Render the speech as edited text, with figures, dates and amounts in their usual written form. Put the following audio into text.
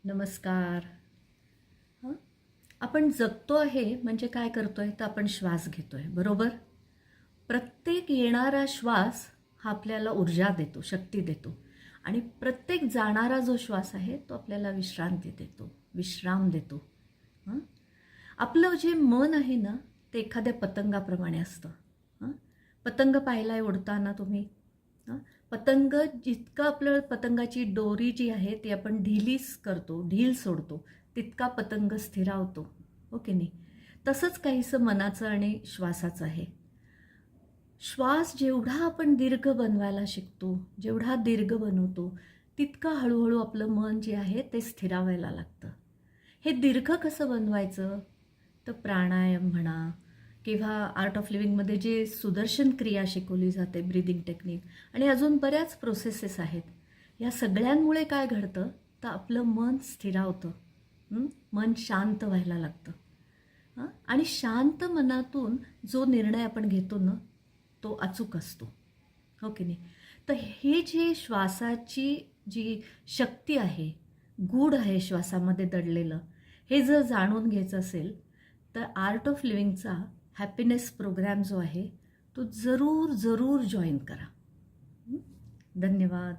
नमस्कार. हं, आपण जगतो आहे म्हणजे काय करतोय तर आपण श्वास घेतोय, बरोबर? प्रत्येक येणारा श्वास हा आपल्याला ऊर्जा देतो, शक्ती देतो आणि प्रत्येक जाणारा जो श्वास आहे तो आपल्याला विश्रांती देतो, विश्राम देतो. हं? आपलं जे मन आहे ना ते एखाद्या पतंगाप्रमाणे असतं. हं? पतंग पाहिलाय उडताना तुम्ही? हं? पतंग जितकं आपलं पतंगाची दोरी जी आहे ती आपण ढिलीच करतो, ढील सोडतो, तितका पतंग स्थिरावतो. हो की नाही? तसंच काहीसं मनाचं आणि श्वासाचं आहे. श्वास जेवढा आपण दीर्घ बनवायला शिकतो, जेवढा दीर्घ बनवतो, तितकं हळूहळू आपलं मन जे आहे ते स्थिरावायला लागतं. हे दीर्घ कसं बनवायचं? तर प्राणायाम म्हणा किंवा आर्ट ऑफ लिव्हिंगमध्ये जे सुदर्शन क्रिया शिकवली जाते, ब्रीदिंग टेक्निक आणि अजून बऱ्याच प्रोसेसेस आहेत. या सगळ्यांमुळे काय घडतं तर आपलं मन स्थिरावतं. मन शांत व्हायला लागतं. आणि शांत मनातून जो निर्णय आपण घेतो ना तो अचूक असतो. हो की नाही? तर हे जे श्वासाची जी शक्ती आहे, गूढ आहे श्वासामध्ये दडलेलं, हे जर जाणून घ्यायचं असेल तर आर्ट ऑफ लिव्हिंगचा हॅपीनेस प्रोग्रॅम जो आहे तो जरूर जरूर जॉईन करा. धन्यवाद.